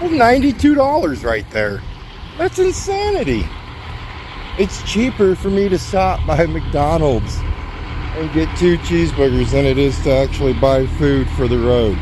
That's $92 right there. That's insanity. It's cheaper for me to stop by McDonald's and get 2 cheeseburgers than it is to actually buy food for the road.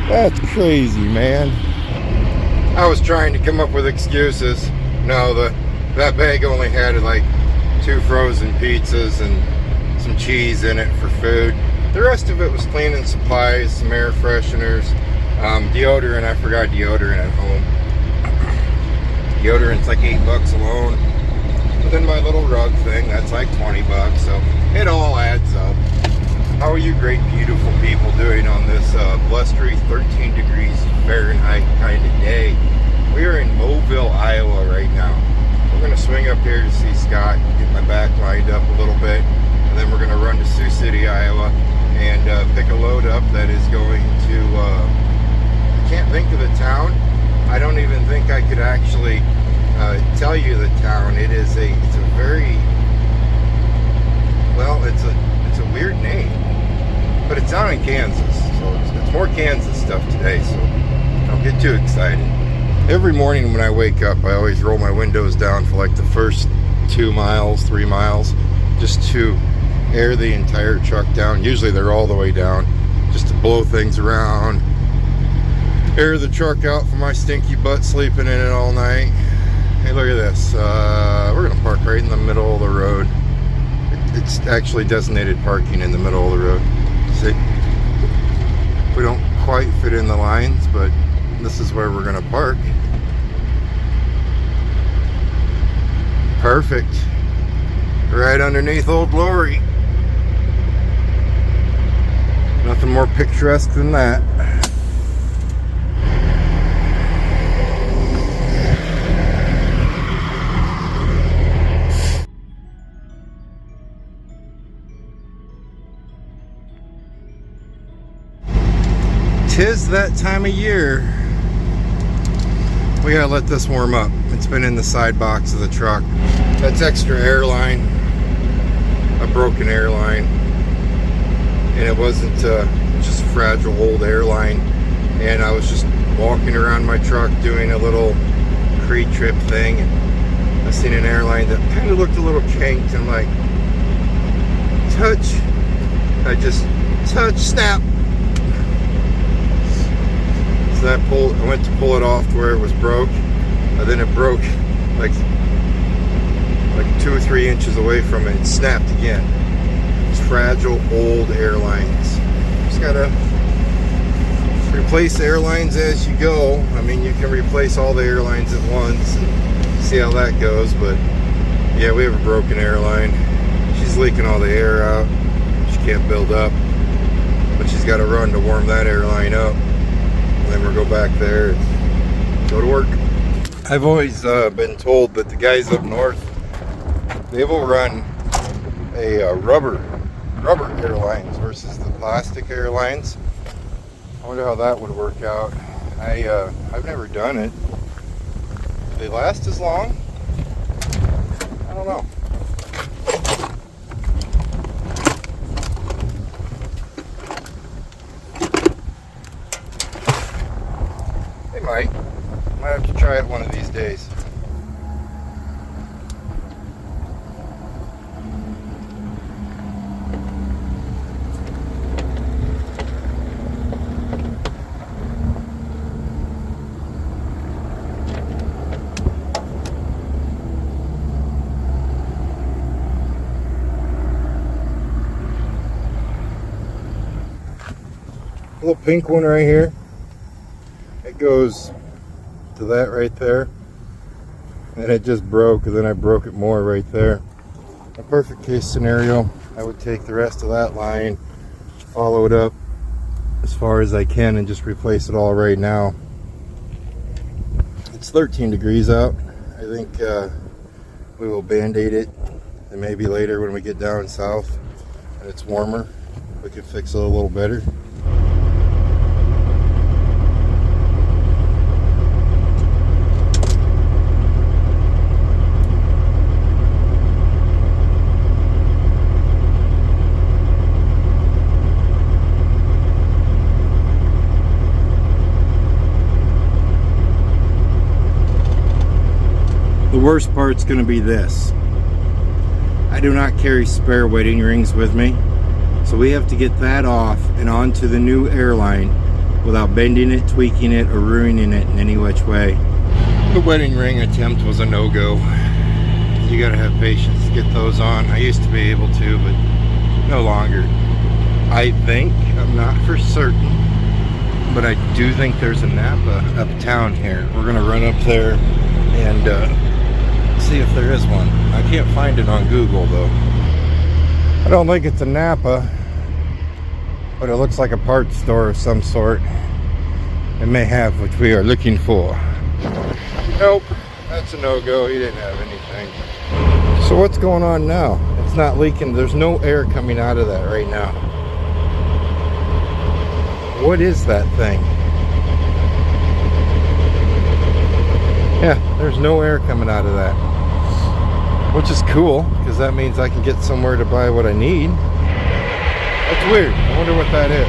That's crazy, man. I was trying to come up with excuses. No, that bag only had like 2 frozen pizzas and some cheese in it for food. The rest of it was cleaning supplies, some air fresheners, deodorant. I forgot deodorant at home. Deodorant's like $8 alone. But then my little rug thing, that's like $20, so it all adds up. How are you great, beautiful people doing on this blustery 13 degrees Fahrenheit kind of day? We are in Mobile, Iowa right now. We're going to swing up here to see Scott, get my back lined up a little bit, and then we're going to run to Sioux City, Iowa, and pick a load up that is going to, I can't think of the town. I don't even think I could actually tell you the town. It's a very, well, it's a weird name, but it's down in Kansas, so it's more Kansas stuff today, so don't get too excited. Every morning when I wake up, I always roll my windows down for like the first 2 miles, 3 miles, just to air the entire truck down. Usually they're all the way down, just to blow things around, air the truck out for my stinky butt sleeping in it all night. Hey, look at this. We're gonna park right in the middle of the road. It's actually designated parking in the middle of the road. See, we don't quite fit in the lines, but this is where we're gonna park. Perfect. Right underneath Old Glory. Nothing more picturesque than that. Tis that time of year. We gotta let this warm up. It's been in the side box of the truck. That's extra airline, a broken airline, and it wasn't just fragile old airline. And I was just walking around my truck doing a little pre-trip thing, and I seen an airline that kind of looked a little kinked. I'm like, touch. I just touch, snap. So I went to pull it off to where it was broke, and then it broke like 2 or 3 inches away from it and snapped again. It's fragile old airlines. Just gotta replace airlines as you go. I mean, you can replace all the airlines at once and see how that goes, but yeah, we have a broken airline. She's leaking all the air out. She can't build up, but she's got to run to warm that airline up. Then we'll go back there and go to work. I've always been told that the guys up north, they will run a rubber airlines versus the plastic airlines. I wonder how that would work out. I've never done it. Do they last as long? I don't know. Might have to try it one of these days. A little pink one right here. It goes to that right there, and it just broke, and then I broke it more right there. A perfect case scenario, I would take the rest of that line, follow it up as far as I can, and just replace it all right now. It's 13 degrees out. I think we will band-aid it, and maybe later when we get down south and it's warmer, we can fix it a little better. worst part's going to be this. I do not carry spare wedding rings with me, so we have to get that off and onto the new airline without bending it, tweaking it, or ruining it in any which way. The wedding ring attempt was a no-go. You gotta have patience to get those on. I used to be able to, but no longer. I think, I'm not for certain, but I do think there's a Napa uptown here. We're gonna run up there and see if there is one. I can't find it on Google though. I don't think it's a Napa, but it looks like a parts store of some sort. It may have what we are looking for. Nope, that's a no-go. He didn't have anything. So what's going on now? It's not leaking. There's no air coming out of that right now. What is that thing? Yeah, there's no air coming out of that. Which is cool, because that means I can get somewhere to buy what I need. That's weird. I wonder what that is.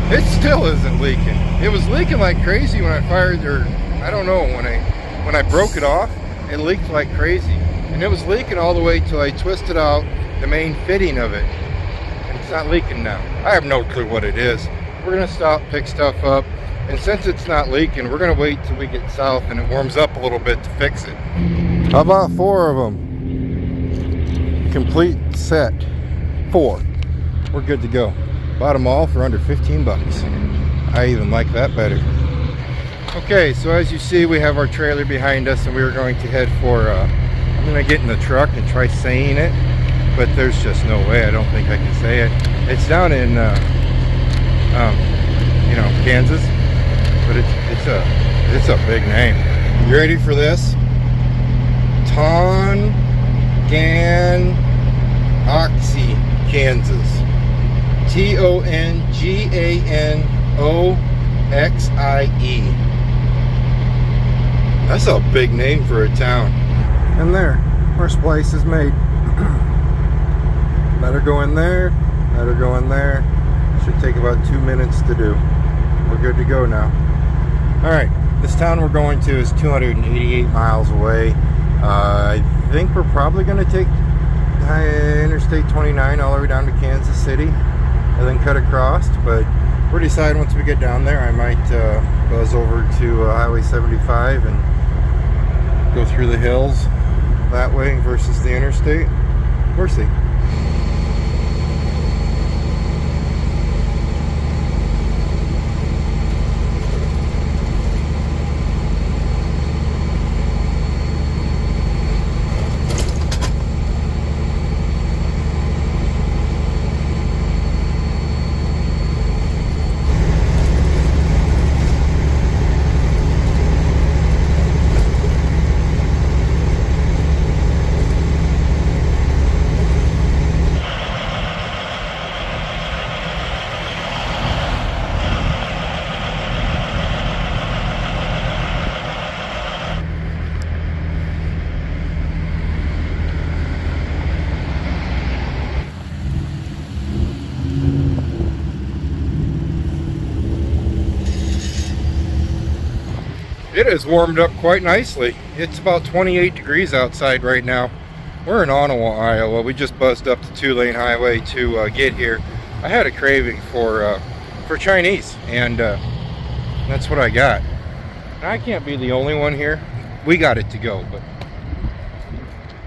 It still isn't leaking. It was leaking like crazy when I fired, or I don't know, when I broke it off, it leaked like crazy. And it was leaking all the way till I twisted out the main fitting of it. And it's not leaking now. I have no clue what it is. We're gonna stop, pick stuff up, and since it's not leaking, we're gonna wait till we get south and it warms up a little bit to fix it. How about 4 of them? Complete set. 4. We're good to go. Bought them all for under 15 bucks. I even like that better. Okay, so as you see, we have our trailer behind us and we were going to head for, I'm gonna get in the truck and try saying it, but there's just no way. I don't think I can say it. It's down in, Kansas, but it's a big name. You ready for this? Tonganoxie, Kansas. Tonganoxie. That's a big name for a town. And there, our splice is made. Better go in there, better go in there. Should take about 2 minutes to do. We're good to go now. Alright, this town we're going to is 288 miles away. I think we're probably going to take Interstate 29 all the way down to Kansas City and then cut across, but we're deciding once we get down there I might buzz over to Highway 75 and go through the hills that way versus the interstate. We'll see. It has warmed up quite nicely. It's about 28 degrees outside right now. We're in Ottawa, Iowa. We just buzzed up the 2-lane highway to get here. I had a craving for Chinese, and that's what I got. I can't be the only one here. We got it to go, but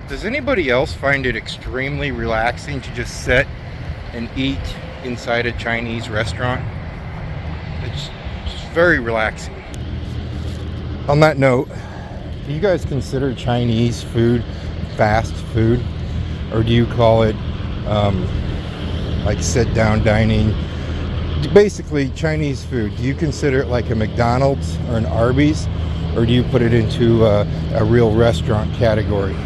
does anybody else find it extremely relaxing to just sit and eat inside a Chinese restaurant? very relaxing. On that note, do you guys consider Chinese food fast food, or do you call it like sit down dining? Basically Chinese food, do you consider it like a McDonald's or an Arby's, or do you put it into a real restaurant category?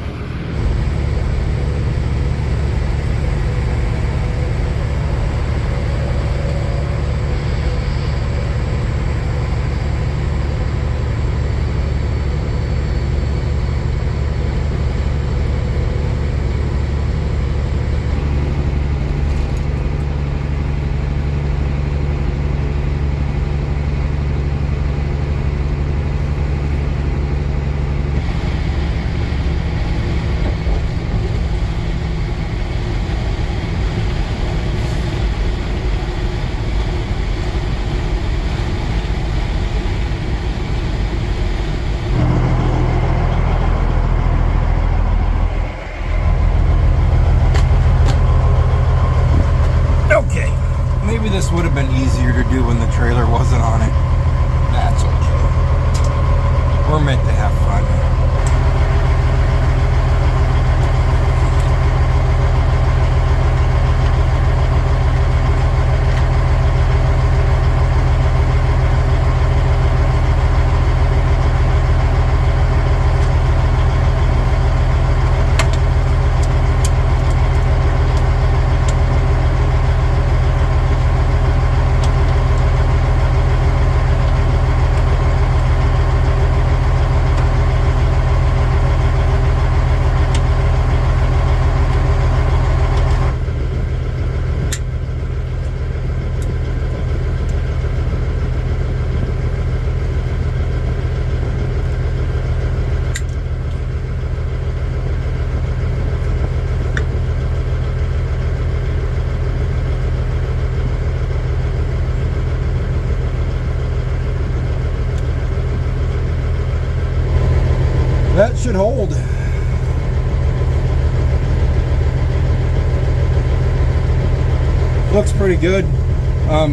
Maybe this would have been easier to do when the trailer wasn't on it. That's okay. We're meant to have fun. That should hold. Looks pretty good.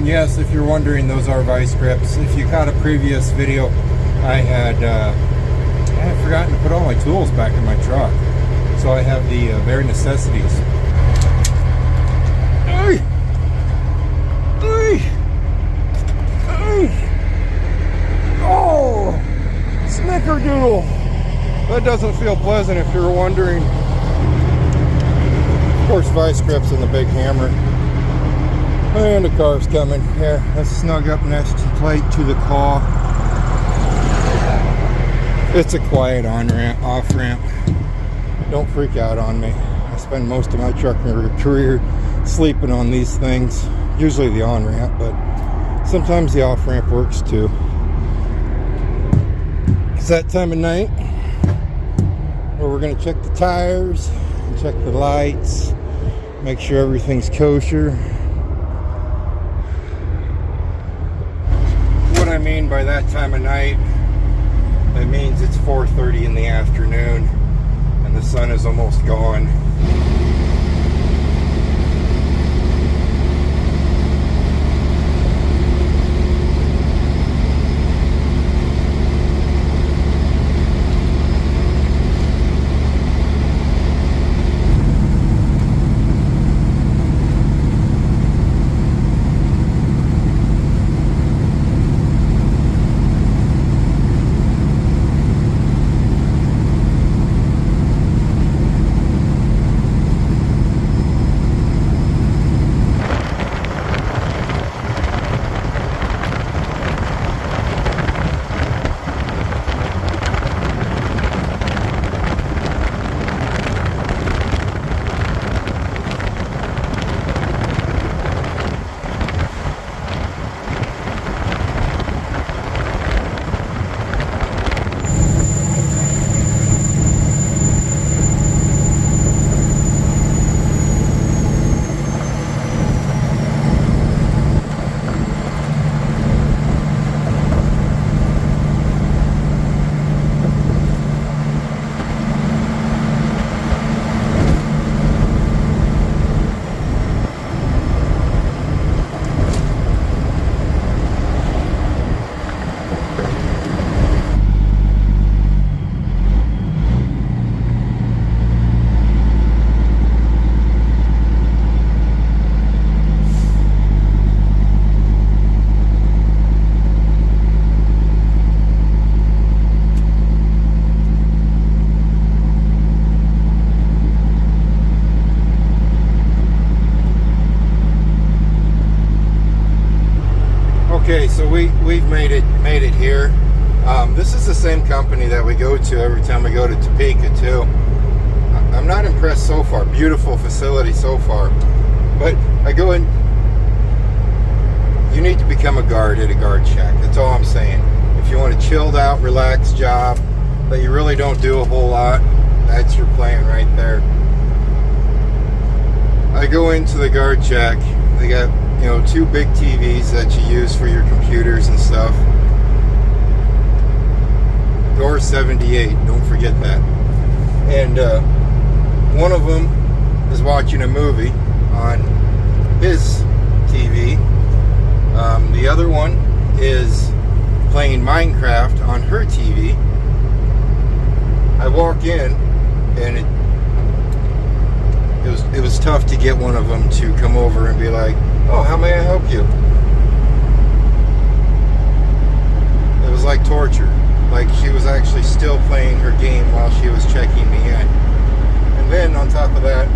Yes, if you're wondering, those are vice grips. If you caught a previous video, I had forgotten to put all my tools back in my truck. So I have the bare necessities. Hey! Hey! Hey! Oh! Snickerdoodle! That doesn't feel pleasant if you're wondering. Of course, vice grips and the big hammer. And the car's coming. Here, let's snug up next to the claw. It's a quiet on-ramp, off-ramp. Don't freak out on me. I spend most of my trucking career sleeping on these things. Usually the on-ramp, but sometimes the off-ramp works too. It's that time of night where we're going to check the tires, check the lights, make sure everything's kosher. What I mean by that time of night, that means it's 4:30 in the afternoon and the sun is almost gone. Okay, so we've made it here. This is the same company that we go to every time we go to Topeka too. I'm not impressed so far. Beautiful facility so far, but I go in. You need to become a guard at a guard shack. That's all I'm saying. If you want a chilled out, relaxed job that you really don't do a whole lot, that's your plan right there. I go into the guard shack. They got, you know, 2 big TVs that you use for your computers and stuff. Door 78, don't forget that. And one of them is watching a movie on his TV. The other one is playing Minecraft on her TV. I walk in, and it was tough to get one of them to come over and be like, "Oh, how may I help you?" It was like torture. Like she was actually still playing her game while she was checking me in. And then on top of that,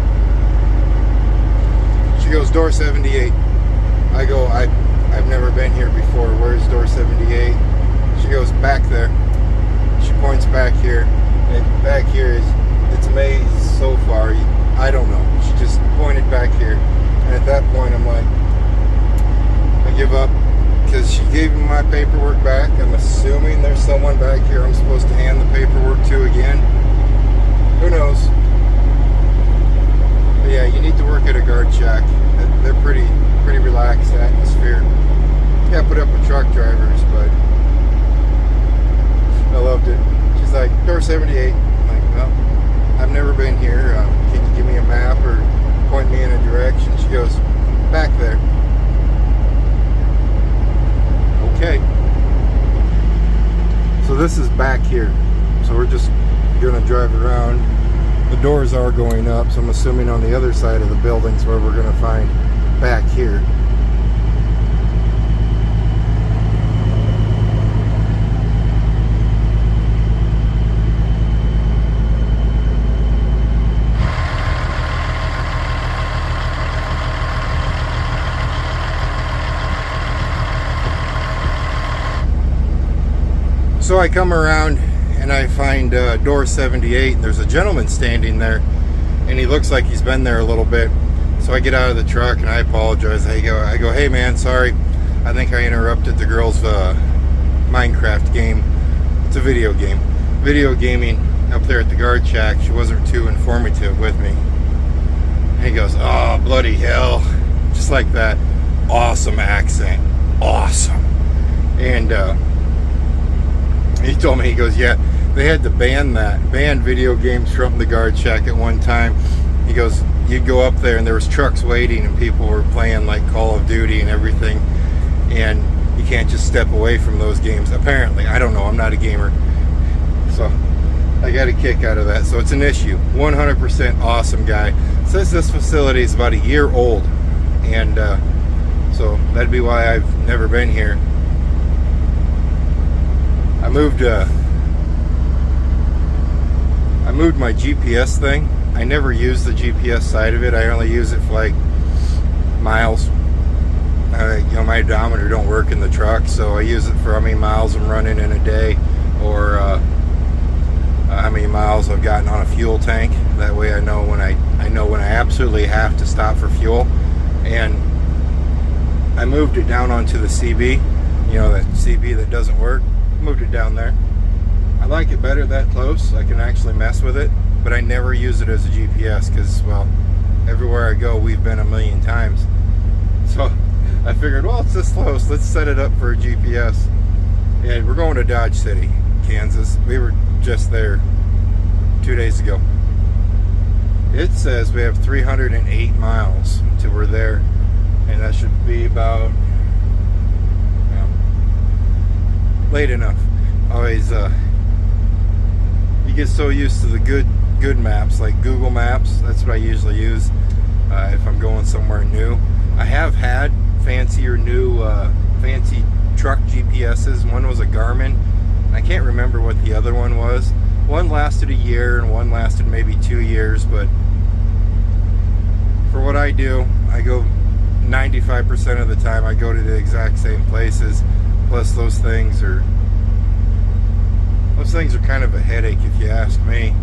she goes, "Door 78. I go, I've never been here before. Where's door 78? She goes, "Back there." She points back here. And back here it's a maze so far. I don't know. She just pointed back here. And at that point I'm like, I give up, because she gave me my paperwork back. I'm assuming there's someone back here I'm supposed to hand the paperwork to again. Who knows? But yeah, you need to work at a guard shack. They're pretty relaxed atmosphere. You gotta put up with truck drivers, but I loved it. She's like, "Door 78. I'm like, "Well, I've never been here. Can you give me a map or point me in a direction?" She goes, "Back there." Okay. So this is back here. So we're just gonna drive around. The doors are going up, so I'm assuming on the other side of the building's where we're gonna find back here. So I come around and I find door 78, and there's a gentleman standing there, and he looks like he's been there a little bit. So I get out of the truck and I apologize. I go, "Hey man, sorry. I think I interrupted the girl's Minecraft game." It's a video game. Video gaming up there at the guard shack. She wasn't too informative with me. And he goes, "Oh, bloody hell." Just like that. Awesome accent. Awesome. And he told me, he goes, "Yeah, they had to ban video games from the guard shack at one time." He goes, "You'd go up there and there was trucks waiting and people were playing like Call of Duty and everything, and you can't just step away from those games." Apparently, I don't know, I'm not a gamer, so I got a kick out of that. So it's an issue. 100% awesome guy. Says this facility is about a year old, and so that'd be why I've never been here. I moved my GPS thing. I never use the GPS side of it. I only use it for like miles. You know, my odometer don't work in the truck, so I use it for how many miles I'm running in a day, or how many miles I've gotten on a fuel tank. That way I know when I absolutely have to stop for fuel. And I moved it down onto the CB. You know, that CB that doesn't work. Moved it down there. I like it better that close. I can actually mess with it, but I never use it as a GPS because, well, everywhere I go we've been a million times. So I figured, well, it's this close, let's set it up for a GPS. And we're going to Dodge City, Kansas. We were just there 2 days ago. It says we have 308 miles till we're there, and that should be about late enough. Always you get so used to the good maps, like Google Maps. That's what I usually use if I'm going somewhere new. I have had fancier new fancy truck GPSs. One was a Garmin, and I can't remember what the other one was. One lasted a year and one lasted maybe 2 years, but for what I do, I go 95% of the time I go to the exact same places. Plus those things are kind of a headache if you ask me.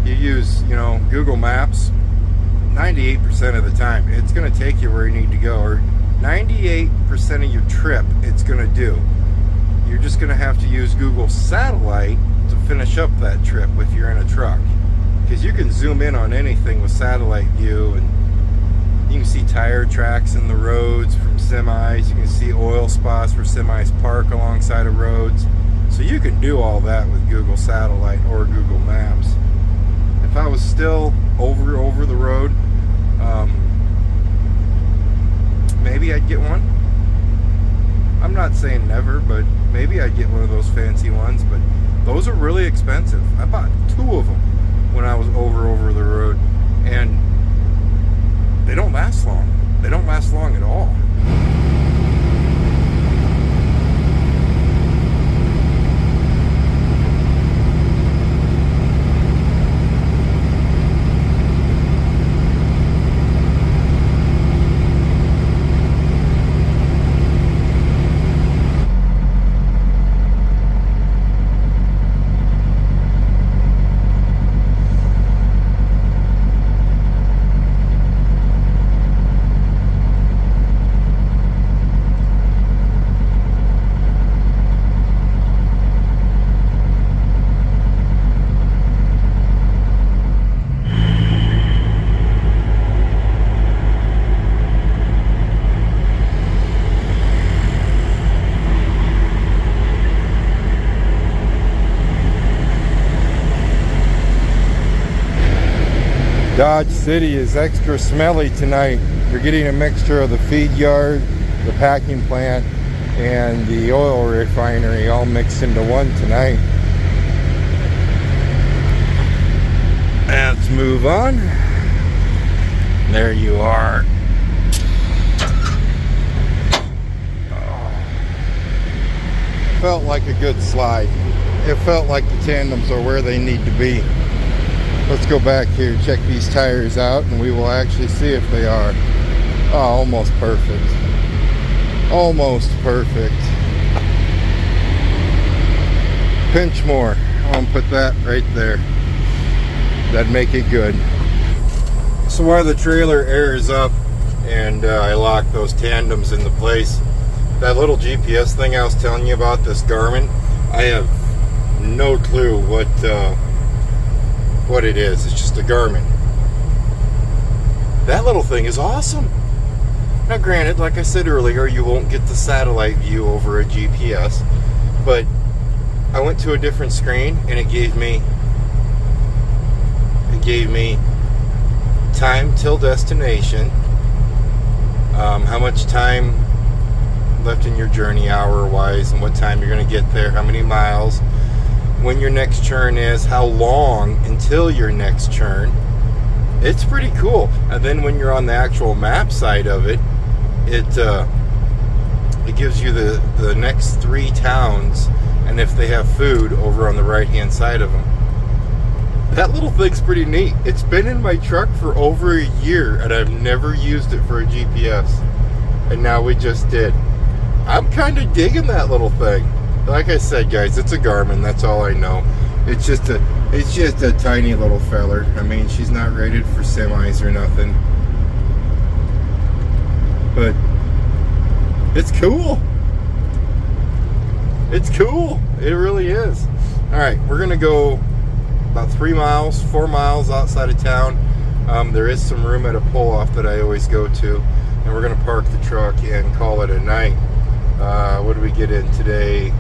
You use, you know, Google Maps 98% of the time. It's going to take you where you need to go, or 98% of your trip it's going to do. You're just going to have to use Google Satellite to finish up that trip if you're in a truck, because you can zoom in on anything with satellite view, and you can see tire tracks in the roads from semis. You can see oil spots where semis park alongside of roads. So you can do all that with Google Satellite or Google Maps. If I was still over the road, maybe I'd get one. I'm not saying never, but maybe I'd get one of those fancy ones. But those are really expensive. I bought 2 of them when I was over the road, and they don't last long. They don't last long at all. Dodge City is extra smelly tonight. You're getting a mixture of the feed yard, the packing plant, and the oil refinery all mixed into one tonight. Let's move on. There you are. Felt like a good slide. It felt like the tandems are where they need to be. Let's go back here, check these tires out, and we will actually see if they are. Oh, almost perfect. Almost perfect. Pinch more. I'm gonna put that right there. That'd make it good. So while the trailer airs up and I lock those tandems into place, that little GPS thing I was telling you about, this Garmin, I have no clue what it is. It's just a Garmin. That little thing is awesome. Now granted, like I said earlier, you won't get the satellite view over a GPS, but I went to a different screen and it gave me time till destination, how much time left in your journey hour wise, and what time you're going to get there, how many miles, when your next turn is, how long until your next turn. It's pretty cool. And then when you're on the actual map side of it, it gives you the next 3 towns, and if they have food over on the right hand side of them. That little thing's pretty neat. It's been in my truck for over a year and I've never used it for a GPS, and now we just did. I'm kind of digging that little thing. Like I said, guys, it's a Garmin. That's all I know. It's just a tiny little feller. I mean, she's not rated for semis or nothing, but it's cool. It's cool. It really is. All right, we're gonna go about 4 miles outside of town. There is some room at a pull-off that I always go to, and we're gonna park the truck and call it a night. What did we get in today?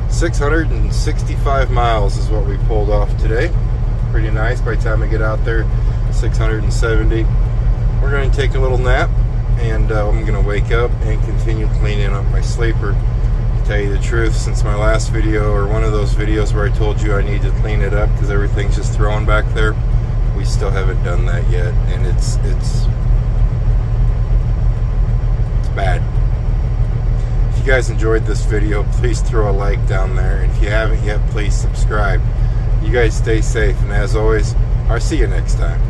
665 miles is what we pulled off today. Pretty nice. By the time I get out there, 670. We're going to take a little nap, and I'm going to wake up and continue cleaning up my sleeper. To tell you the truth, since my last video, or one of those videos where I told you I need to clean it up because everything's just thrown back there, we still haven't done that yet, and it's bad. If you guys enjoyed this video, please throw a like down there, and if you haven't yet, please subscribe. You guys stay safe, and as always, I'll see you next time.